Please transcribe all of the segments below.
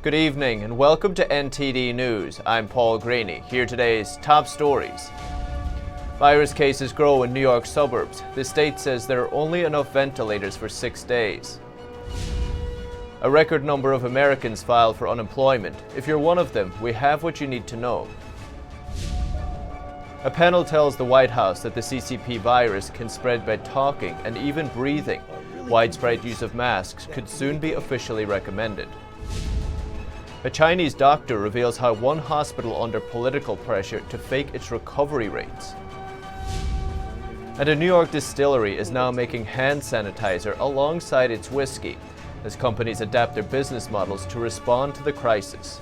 Good evening and welcome to NTD News. I'm Paul Greaney. Here today's top stories. Virus cases grow in New York suburbs. The state says there are only enough ventilators for 6 days. A record number of Americans filed for unemployment. If you're one of them, we have what you need to know. A panel tells the White House that the CCP virus can spread by talking and even breathing. Widespread use of masks could soon be officially recommended. A Chinese doctor reveals how one hospital under political pressure to fake its recovery rates. And a New York distillery is now making hand sanitizer alongside its whiskey, as companies adapt their business models to respond to the crisis.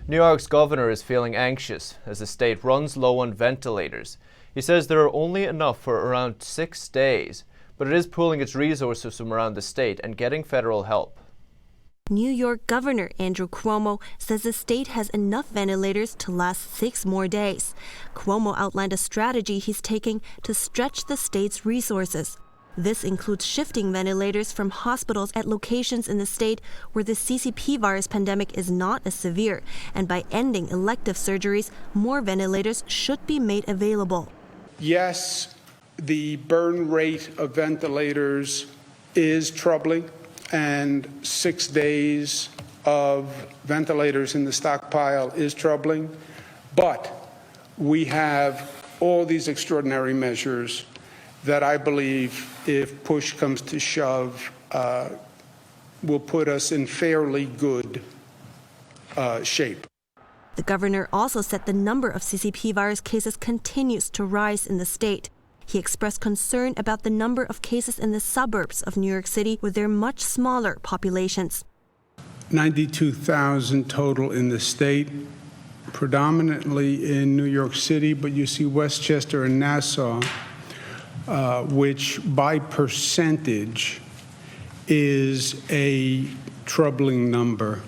New York's governor is feeling anxious as the state runs low on ventilators. He says there are only enough for around 6 days, but it is pooling its resources from around the state and getting federal help. New York Governor Andrew Cuomo says the state has enough ventilators to last 6 more days. Cuomo outlined a strategy he's taking to stretch the state's resources. This includes shifting ventilators from hospitals at locations in the state where the CCP virus pandemic is not as severe, and by ending elective surgeries, more ventilators should be made available. Yes, the burn rate of ventilators is troubling, and 6 days of ventilators in the stockpile is troubling, but we have all these extraordinary measures that I believe, if push comes to shove, will put us in fairly good shape. The governor also said the number of CCP virus cases continues to rise in the state. He expressed concern about the number of cases in the suburbs of New York City with their much smaller populations. 92,000 total in the state, predominantly in New York City, but you see Westchester and Nassau, which by percentage is a troubling number.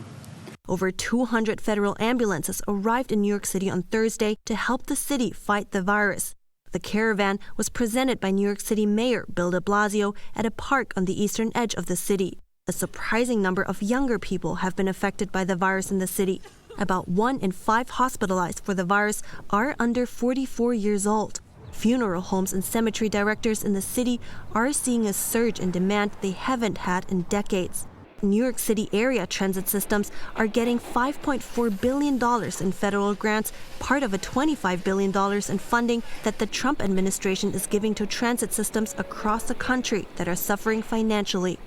Over 200 federal ambulances arrived in New York City on Thursday to help the city fight the virus. The caravan was presented by New York City Mayor Bill de Blasio at a park on the eastern edge of the city. A surprising number of younger people have been affected by the virus in the city. About 1 in 5 hospitalized for the virus are under 44 years old. Funeral homes and cemetery directors in the city are seeing a surge in demand they haven't had in decades. New York City area transit systems are getting $5.4 billion in federal grants, part of a $25 billion in funding that the Trump administration is giving to transit systems across the country that are suffering financially.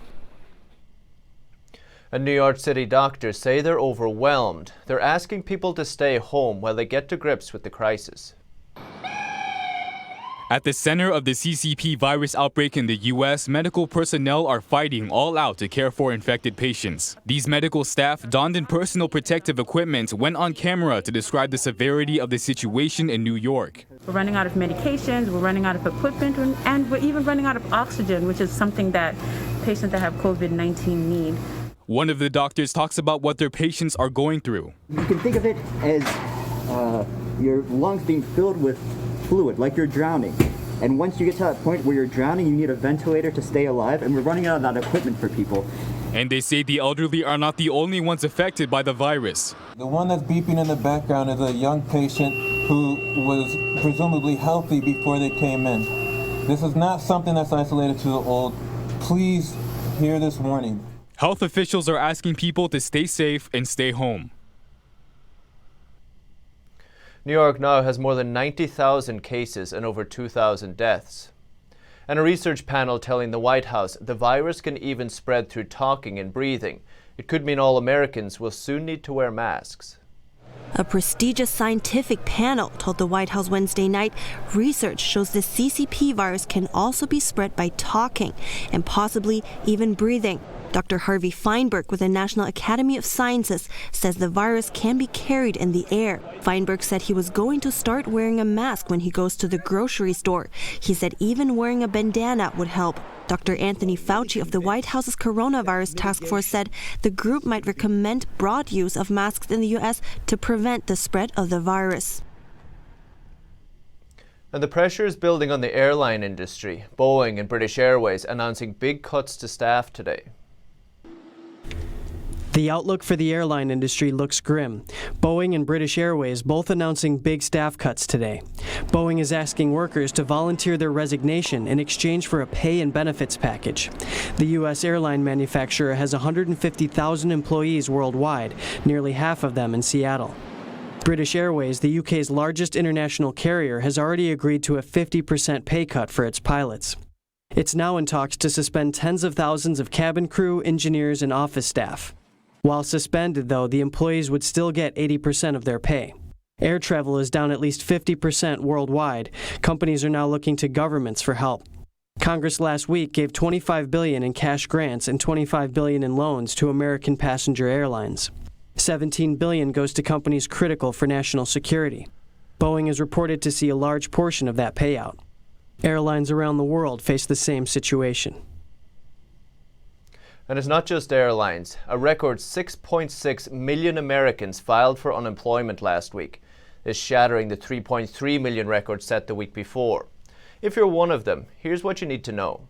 And New York City doctors say they're overwhelmed. They're asking people to stay home while they get to grips with the crisis. At the center of the CCP virus outbreak in the U.S., medical personnel are fighting all out to care for infected patients. These medical staff, donned in personal protective equipment, went on camera to describe the severity of the situation in New York. We're running out of medications, we're running out of equipment, and we're even running out of oxygen, which is something that patients that have COVID-19 need. One of the doctors talks about what their patients are going through. You can think of it as your lungs being filled with fluid, like you're drowning. And once you get to that point where you're drowning, you need a ventilator to stay alive, and we're running out of that equipment for people. And they say the elderly are not the only ones affected by the virus. The one that's beeping in the background is a young patient who was presumably healthy before they came in. This is not something that's isolated to the old. Please hear this warning. Health officials are asking people to stay safe and stay home. New York now has more than 90,000 cases and over 2,000 deaths. And a research panel telling the White House the virus can even spread through talking and breathing. It could mean all Americans will soon need to wear masks. A prestigious scientific panel told the White House Wednesday night research shows the CCP virus can also be spread by talking and possibly even breathing. Dr. Harvey Feinberg with the National Academy of Sciences says the virus can be carried in the air. Feinberg said he was going to start wearing a mask when he goes to the grocery store. He said even wearing a bandana would help. Dr. Anthony Fauci of the White House's coronavirus task force said the group might recommend broad use of masks in the U.S. to prevent the spread of the virus. And the pressure is building on the airline industry. Boeing and British Airways announcing big cuts to staff today. The outlook for the airline industry looks grim. Boeing and British Airways both announcing big staff cuts today. Boeing is asking workers to volunteer their resignation in exchange for a pay and benefits package. The U.S. airline manufacturer has 150,000 employees worldwide, nearly half of them in Seattle. British Airways, the UK's largest international carrier, has already agreed to a 50% pay cut for its pilots. It's now in talks to suspend tens of thousands of cabin crew, engineers, and office staff. While suspended, though, the employees would still get 80% of their pay. Air travel is down at least 50% worldwide. Companies are now looking to governments for help. Congress last week gave $25 billion in cash grants and $25 billion in loans to American passenger airlines. $17 billion goes to companies critical for national security. Boeing is reported to see a large portion of that payout. Airlines around the world face the same situation. And it's not just airlines. A record 6.6 million Americans filed for unemployment last week. This shattering the 3.3 million record set the week before. If you're one of them, here's what you need to know.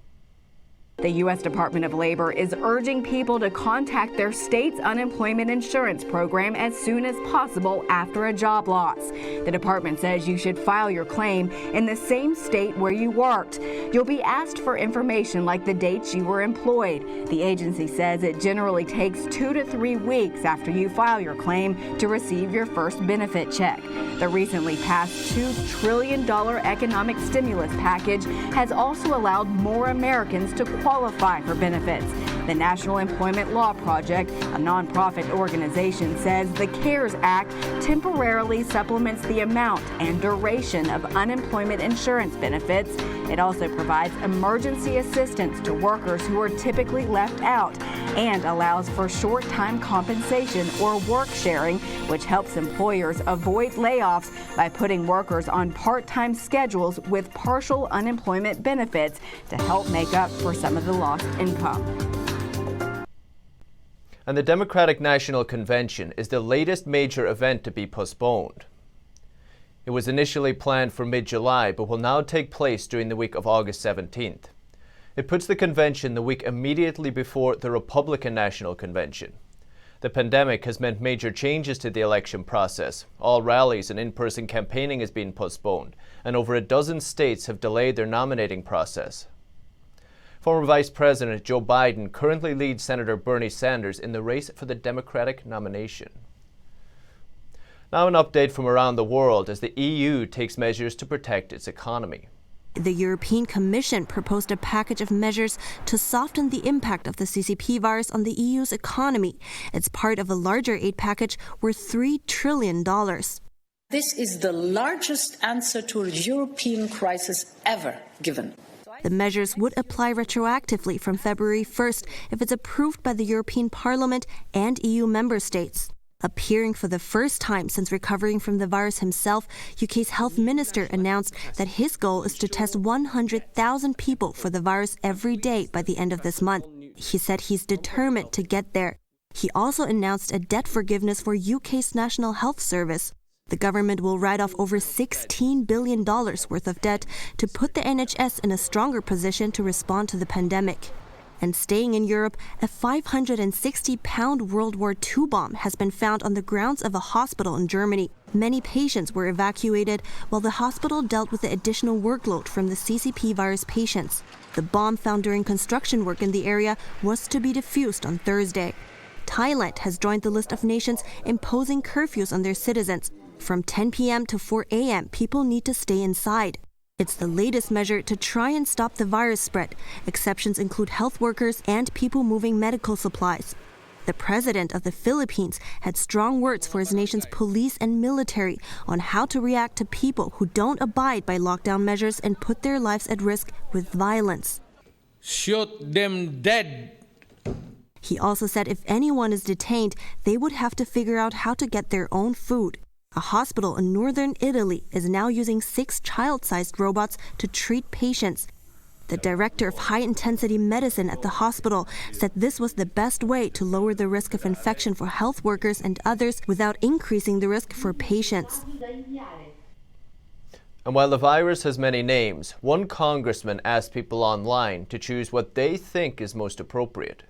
The U.S. Department of Labor is urging people to contact their state's unemployment insurance program as soon as possible after a job loss. The department says you should file your claim in the same state where you worked. You'll be asked for information like the dates you were employed. The agency says it generally takes 2 to 3 weeks after you file your claim to receive your first benefit check. The recently passed $2 trillion economic stimulus package has also allowed more Americans to qualify for benefits. The National Employment Law Project, a nonprofit organization, says the CARES Act temporarily supplements the amount and duration of unemployment insurance benefits. It also provides emergency assistance to workers who are typically left out and allows for short-time compensation or work sharing, which helps employers avoid layoffs by putting workers on part-time schedules with partial unemployment benefits to help make up for some of the lost income. And the Democratic National Convention is the latest major event to be postponed. It was initially planned for mid-July, but will now take place during the week of August 17th. It puts the convention the week immediately before the Republican National Convention. The pandemic has meant major changes to the election process. All rallies and in-person campaigning has been postponed, and over a dozen states have delayed their nominating process. Former Vice President Joe Biden currently leads Senator Bernie Sanders in the race for the Democratic nomination. Now an update from around the world as the EU takes measures to protect its economy. The European Commission proposed a package of measures to soften the impact of the CCP virus on the EU's economy. It's part of a larger aid package worth $3 trillion. This is the largest answer to a European crisis ever given. The measures would apply retroactively from February 1st if it's approved by the European Parliament and EU member states. Appearing for the first time since recovering from the virus himself, UK's health minister announced that his goal is to test 100,000 people for the virus every day by the end of this month. He said he's determined to get there. He also announced a debt forgiveness for UK's National Health Service. The government will write off over $16 billion worth of debt to put the NHS in a stronger position to respond to the pandemic. And staying in Europe, a 560-pound World War II bomb has been found on the grounds of a hospital in Germany. Many patients were evacuated while the hospital dealt with the additional workload from the CCP virus patients. The bomb found during construction work in the area was to be defused on Thursday. Thailand has joined the list of nations imposing curfews on their citizens. From 10 p.m. to 4 a.m., people need to stay inside. It's the latest measure to try and stop the virus spread. Exceptions include health workers and people moving medical supplies. The president of the Philippines had strong words for his nation's police and military on how to react to people who don't abide by lockdown measures and put their lives at risk with violence. Shoot them dead. He also said if anyone is detained, they would have to figure out how to get their own food. A hospital in northern Italy is now using 6 child-sized robots to treat patients. The director of high-intensity medicine at the hospital said this was the best way to lower the risk of infection for health workers and others without increasing the risk for patients. And while the virus has many names, one congressman asked people online to choose what they think is most appropriate.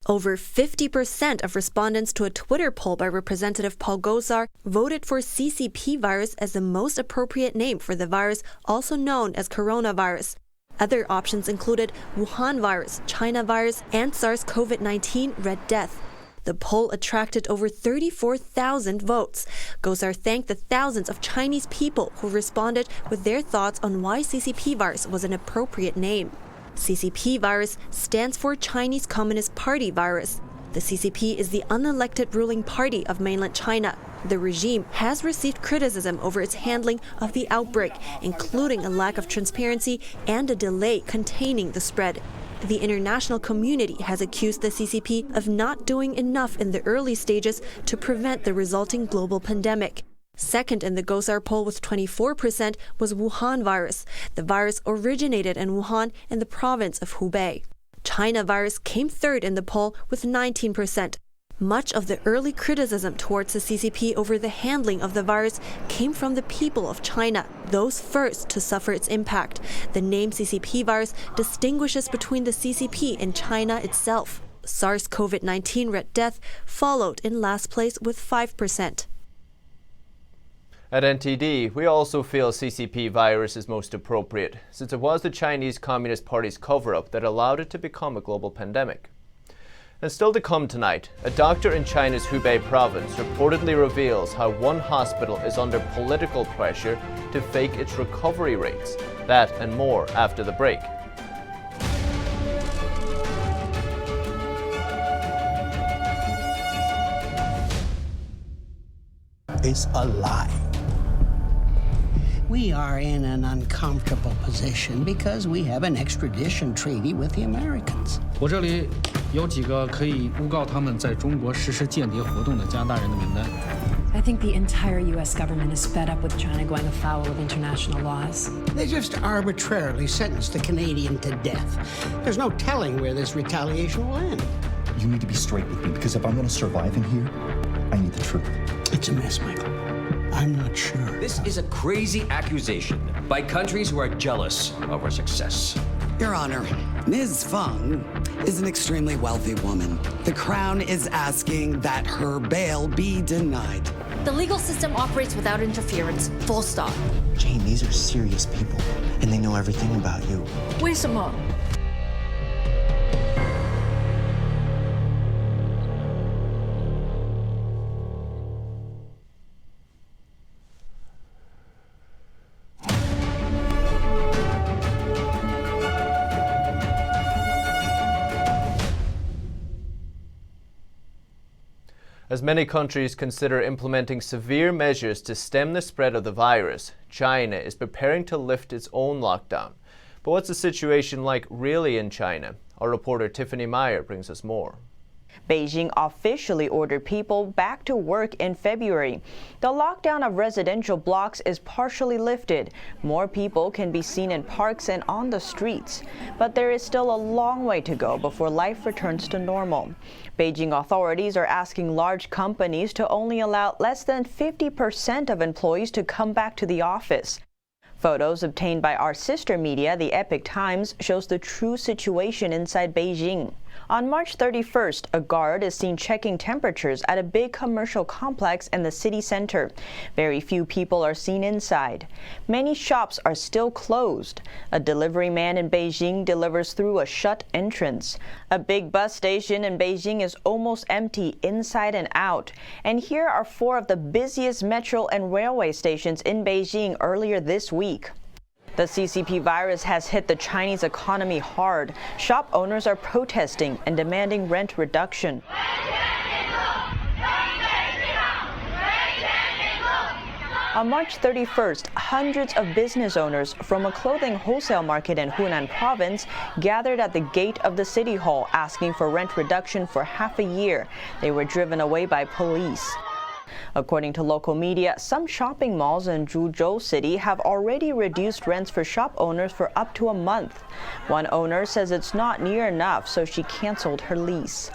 Over 50% of respondents to a Twitter poll by Representative Paul Gosar voted for CCP virus as the most appropriate name for the virus, also known as coronavirus. Other options included Wuhan virus, China virus, and SARS-CoV-19 Red Death. The poll attracted over 34,000 votes. Gosar thanked the thousands of Chinese people who responded with their thoughts on why CCP virus was an appropriate name. CCP virus stands for Chinese Communist Party virus. The CCP is the unelected ruling party of mainland China. The regime has received criticism over its handling of the outbreak, including a lack of transparency and a delay containing the spread. The international community has accused the CCP of not doing enough in the early stages to prevent the resulting global pandemic. Second in the Gosar poll with 24% was Wuhan virus. The virus originated in Wuhan in the province of Hubei. China virus came third in the poll with 19%. Much of the early criticism towards the CCP over the handling of the virus came from the people of China, those first to suffer its impact. The name CCP virus distinguishes between the CCP and China itself. SARS-CoV-19 Red Death followed in last place with 5%. At NTD, we also feel CCP virus is most appropriate, since it was the Chinese Communist Party's cover-up that allowed it to become a global pandemic. And still to come tonight, a doctor in China's Hubei province reportedly reveals how one hospital is under political pressure to fake its recovery rates. That and more after the break. It's a lie. We are in an uncomfortable position because we have an extradition treaty with the Americans. 我这里有几个可以诬告他们在中国实施间谍活动的加拿大人的名单。 I think the entire U.S. government is fed up with China going afoul of international laws. They just arbitrarily sentenced a Canadian to death. There's no telling where this retaliation will end. You need to be straight with me, because if I'm going to survive in here, I need the truth. It's a mess, Michael. I'm not sure. This is a crazy accusation by countries who are jealous of our success. Your Honor, Ms. Feng is an extremely wealthy woman. The Crown is asking that her bail be denied. The legal system operates without interference. Full stop. Jane, these are serious people, and they know everything about you. 为什么? As many countries consider implementing severe measures to stem the spread of the virus, China is preparing to lift its own lockdown. But what's the situation like really in China? Our reporter Tiffany Meyer brings us more. Beijing officially ordered people back to work in February. The lockdown of residential blocks is partially lifted. More people can be seen in parks and on the streets. But there is still a long way to go before life returns to normal. Beijing authorities are asking large companies to only allow less than 50% of employees to come back to the office. Photos obtained by our sister media, the Epoch Times, shows the true situation inside Beijing. On March 31st, a guard is seen checking temperatures at a big commercial complex in the city center. Very few people are seen inside. Many shops are still closed. A delivery man in Beijing delivers through a shut entrance. A big bus station in Beijing is almost empty inside and out. And here are 4 of the busiest metro and railway stations in Beijing earlier this week. The CCP virus has hit the Chinese economy hard. Shop owners are protesting and demanding rent reduction. On March 31st, hundreds of business owners from a clothing wholesale market in Hunan province gathered at the gate of the city hall asking for rent reduction for half a year. They were driven away by police. According to local media, some shopping malls in Zhuzhou City have already reduced rents for shop owners for up to a month. One owner says it's not near enough, so she canceled her lease.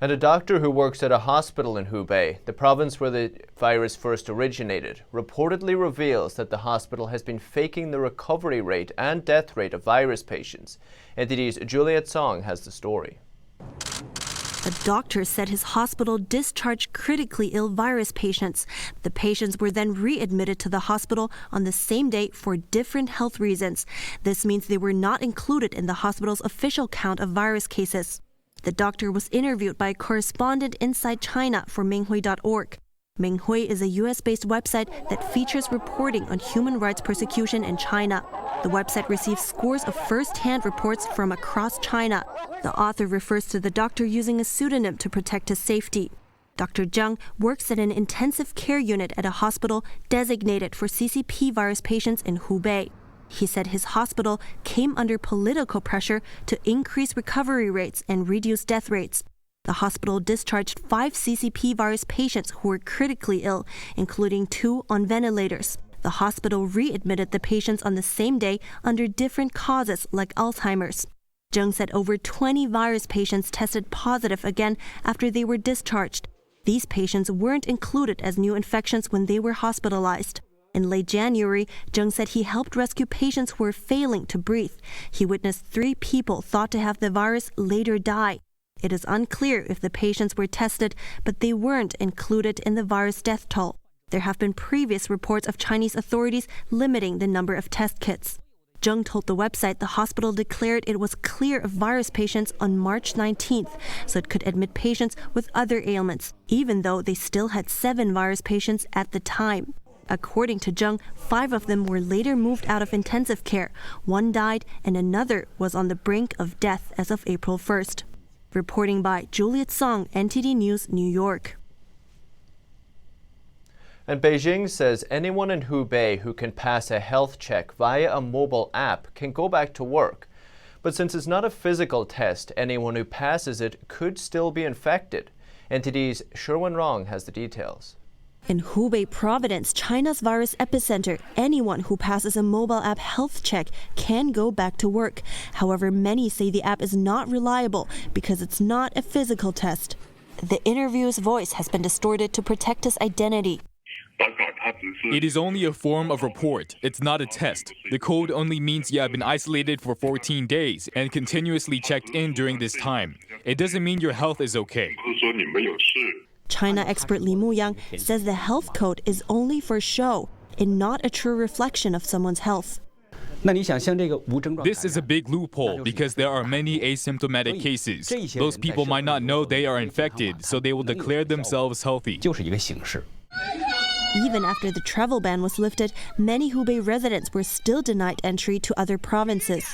And a doctor who works at a hospital in Hubei, the province where the virus first originated, reportedly reveals that the hospital has been faking the recovery rate and death rate of virus patients. NTD's Juliet Song has the story. A doctor said his hospital discharged critically ill virus patients. The patients were then readmitted to the hospital on the same day for different health reasons. This means they were not included in the hospital's official count of virus cases. The doctor was interviewed by a correspondent inside China for Minghui.org. Minghui is a US-based website that features reporting on human rights persecution in China. The website receives scores of first-hand reports from across China. The author refers to the doctor using a pseudonym to protect his safety. Dr. Zhang works at an intensive care unit at a hospital designated for CCP virus patients in Hubei. He said his hospital came under political pressure to increase recovery rates and reduce death rates. The hospital discharged 5 CCP virus patients who were critically ill, including 2 on ventilators. The hospital readmitted the patients on the same day under different causes like Alzheimer's. Zheng said over 20 virus patients tested positive again after they were discharged. These patients weren't included as new infections when they were hospitalized. In late January, Zheng said he helped rescue patients who were failing to breathe. He witnessed 3 people thought to have the virus later die. It is unclear if the patients were tested, but they weren't included in the virus death toll. There have been previous reports of Chinese authorities limiting the number of test kits. Zheng told the website the hospital declared it was clear of virus patients on March 19th, so it could admit patients with other ailments, even though they still had 7 virus patients at the time. According to Zheng, 5 of them were later moved out of intensive care. 1 died and another was on the brink of death as of April 1st. Reporting by Juliet Song, NTD News, New York. And Beijing says anyone in Hubei who can pass a health check via a mobile app can go back to work. But since it's not a physical test, anyone who passes it could still be infected. NTD's Sherwin Rong has the details. In Hubei province, China's virus epicenter, anyone who passes a mobile app health check can go back to work. However, many say the app is not reliable because it's not a physical test. The interviewer's voice has been distorted to protect his identity. It is only a form of report. It's not a test. The code only means you have been isolated for 14 days and continuously checked in during this time. It doesn't mean your health is okay. China expert Li Muyang says the health code is only for show and not a true reflection of someone's health. This is a big loophole because there are many asymptomatic cases. Those people might not know they are infected, so they will declare themselves healthy. Even after the travel ban was lifted, many Hubei residents were still denied entry to other provinces.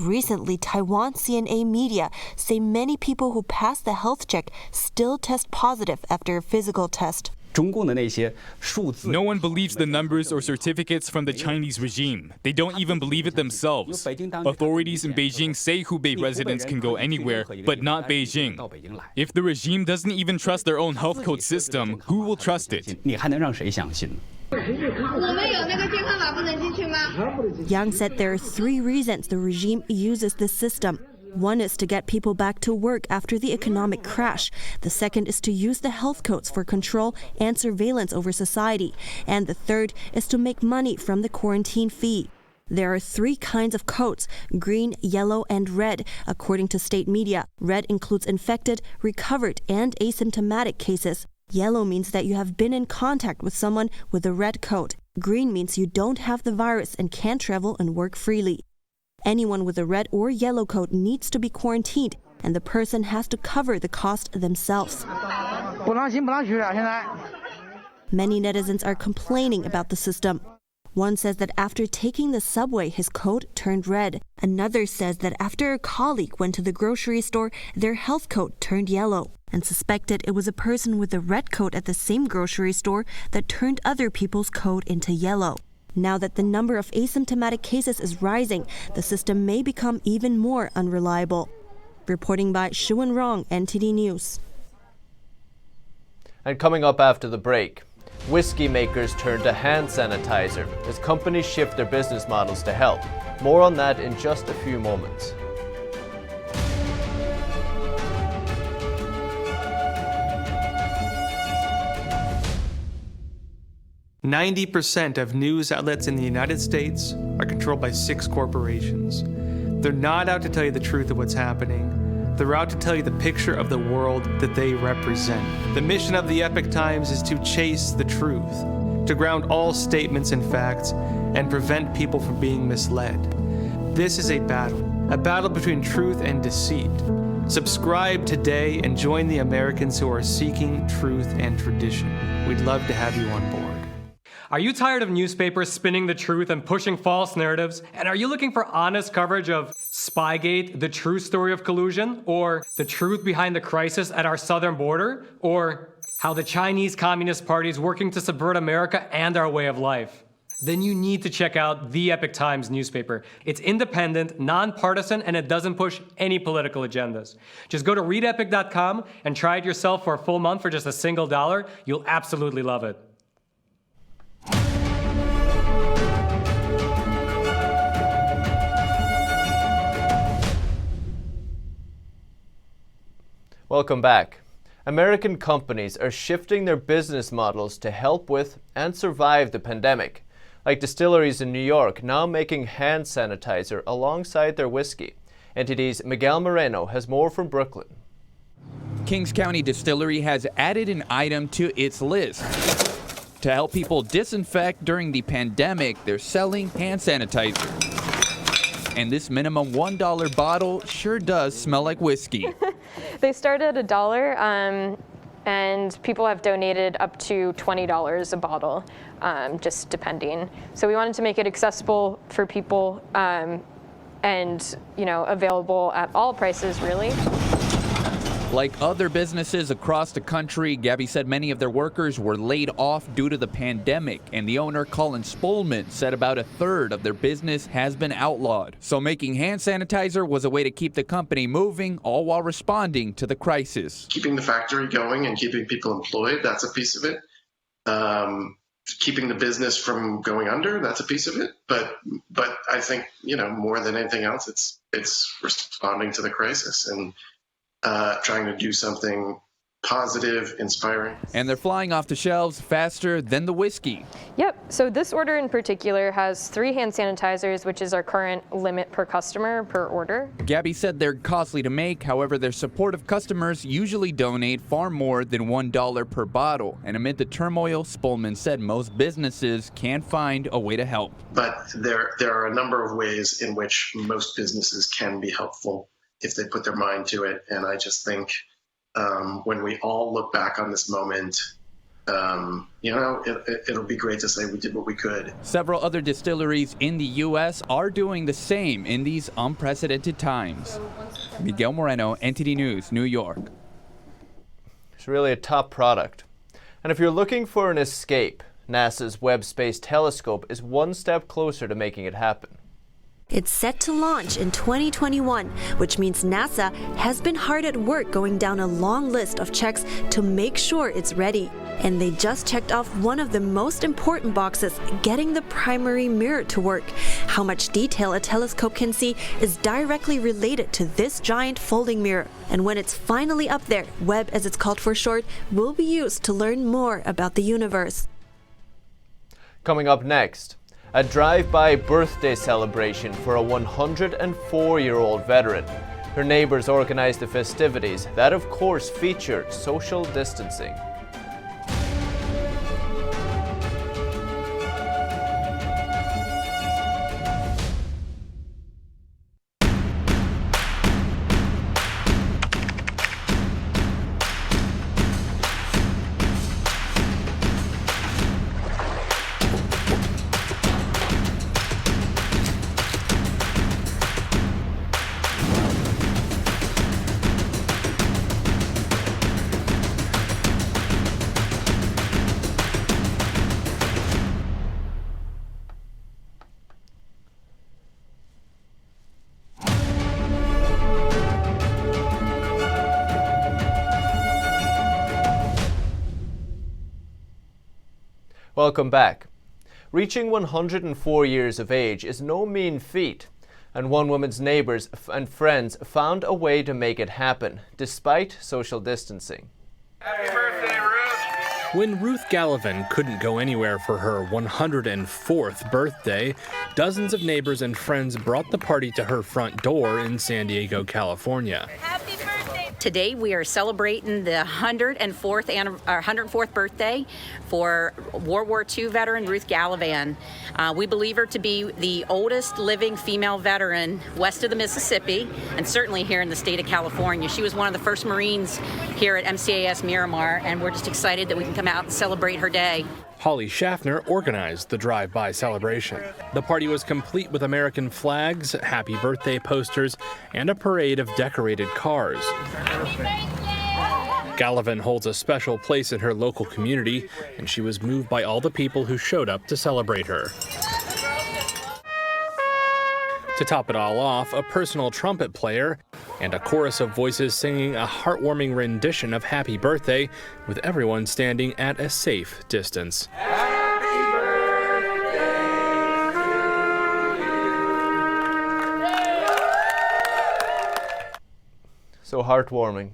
Recently, Taiwan CNA media say many people who pass the health check still test positive after a physical test. No one believes the numbers or certificates from the Chinese regime. They don't even believe it themselves. Authorities in Beijing say Hubei residents can go anywhere, but not Beijing. If the regime doesn't even trust their own health code system, who will trust it? Yang said there are 3 reasons the regime uses this system. One is to get people back to work after the economic crash. The second is to use the health codes for control and surveillance over society. And the third is to make money from the quarantine fee. There are 3 kinds of codes: green, yellow, and red, according to state media. Red includes infected, recovered, and asymptomatic cases. Yellow means that you have been in contact with someone with a red code. Green means you don't have the virus and can travel and work freely. Anyone with a red or yellow code needs to be quarantined, and the person has to cover the cost themselves. Many netizens are complaining about the system. One says that after taking the subway, his code turned red. Another says that after a colleague went to the grocery store, their health code turned yellow, and suspected it was a person with a red code at the same grocery store that turned other people's code into yellow. Now that the number of asymptomatic cases is rising, the system may become even more unreliable. Reporting by Shuwen Rong, NTD News. And coming up after the break, whiskey makers turn to hand sanitizer as companies shift their business models to help. More on that in just a few moments. 90% of news outlets in the United States are controlled by 6 corporations. They're not out to tell you the truth of what's happening. They're out to tell you the picture of the world that they represent. The mission of the Epoch Times is to chase the truth, to ground all statements in facts, and prevent people from being misled. This is a battle between truth and deceit. Subscribe today and join the Americans who are seeking truth and tradition. We'd love to have you on board. Are you tired of newspapers spinning the truth and pushing false narratives? And are you looking for honest coverage of Spygate, the true story of collusion? Or the truth behind the crisis at our southern border? Or how the Chinese Communist Party is working to subvert America and our way of life? Then you need to check out the Epoch Times newspaper. It's independent, nonpartisan, and it doesn't push any political agendas. Just go to readepoch.com and try it yourself for a full month for just $1. You'll absolutely love it. Welcome back. American companies are shifting their business models to help with and survive the pandemic, like distilleries in New York now making hand sanitizer alongside their whiskey. NTD's Miguel Moreno has more from Brooklyn. Kings County Distillery has added an item to its list. To help people disinfect during the pandemic, they're selling hand sanitizer. And this minimum $1 bottle sure does smell like whiskey. They start at $1, and people have donated up to $20 a bottle, just depending. So we wanted to make it accessible for people and, available at all prices, really. Like other businesses across the country, Gabby said many of their workers were laid off due to the pandemic, and the owner, Colin Spolman, said about a third of their business has been outlawed. So making hand sanitizer was a way to keep the company moving, all while responding to the crisis. Keeping the factory going and keeping people employed, that's a piece of it. Keeping the business from going under, that's a piece of it. But I think, more than anything else, it's responding to the crisis and trying to do something positive, inspiring. And they're flying off the shelves faster than the whiskey. Yep, so this order in particular has 3 hand sanitizers, which is our current limit per customer per order. Gabby said they're costly to make, however their supportive customers usually donate far more than $1 per bottle. And amid the turmoil, Spolman said most businesses can find a way to help. But there are a number of ways in which most businesses can be helpful if they put their mind to it. And I just think when we all look back on this moment, it'll be great to say we did what we could. Several other distilleries in the U.S. are doing the same in these unprecedented times. Miguel Moreno, NTD News, New York. It's really a top product. And if you're looking for an escape, NASA's Webb Space Telescope is one step closer to making it happen. It's set to launch in 2021, which means NASA has been hard at work going down a long list of checks to make sure it's ready. And they just checked off one of the most important boxes, getting the primary mirror to work. How much detail a telescope can see is directly related to this giant folding mirror. And when it's finally up there, Webb, as it's called for short, will be used to learn more about the universe. Coming up next, a drive-by birthday celebration for a 104-year-old veteran. Her neighbors organized the festivities that, of course, featured social distancing. Welcome back. Reaching 104 years of age is no mean feat, and one woman's neighbors and friends found a way to make it happen, despite social distancing. Happy birthday, Ruth! When Ruth Gallivan couldn't go anywhere for her 104th birthday, dozens of neighbors and friends brought the party to her front door in San Diego, California. Happy birthday! Today we are celebrating the 104th birthday for World War II veteran Ruth Gallivan. We believe her to be the oldest living female veteran west of the Mississippi, and certainly here in the state of California. She was one of the first Marines here at MCAS Miramar, and we're just excited that we can come out and celebrate her day. Holly Schaffner organized the drive-by celebration. The party was complete with American flags, happy birthday posters, and a parade of decorated cars. Gallivan holds a special place in her local community, and she was moved by all the people who showed up to celebrate her. To top it all off, a personal trumpet player and a chorus of voices singing a heartwarming rendition of Happy Birthday, with everyone standing at a safe distance. Happy birthday to you. So heartwarming.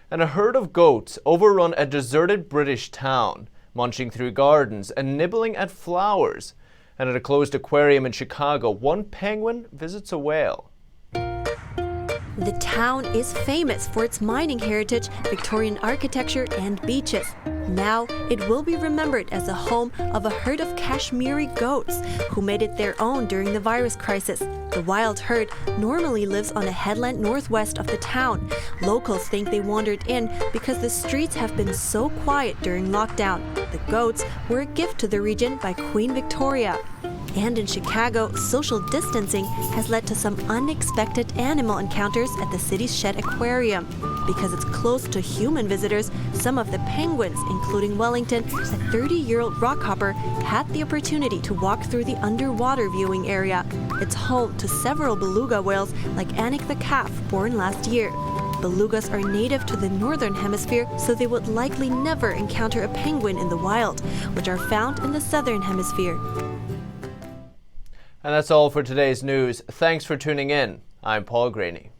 And a herd of goats overrun a deserted British town, munching through gardens and nibbling at flowers. And at a closed aquarium in Chicago, one penguin visits a whale. The town is famous for its mining heritage, Victorian architecture, and beaches. Now, it will be remembered as the home of a herd of Kashmiri goats who made it their own during the virus crisis. The wild herd normally lives on a headland northwest of the town. Locals think they wandered in because the streets have been so quiet during lockdown. The goats were a gift to the region by Queen Victoria. And in Chicago, social distancing has led to some unexpected animal encounters at the city's Shed Aquarium. Because it's close to human visitors, some of the penguins, including Wellington, a 30-year-old rockhopper, had the opportunity to walk through the underwater viewing area. It's home to several beluga whales like Anik the calf, born last year. Belugas are native to the northern hemisphere, so they would likely never encounter a penguin in the wild, which are found in the southern hemisphere. And that's all for today's news. Thanks for tuning in. I'm Paul Graney.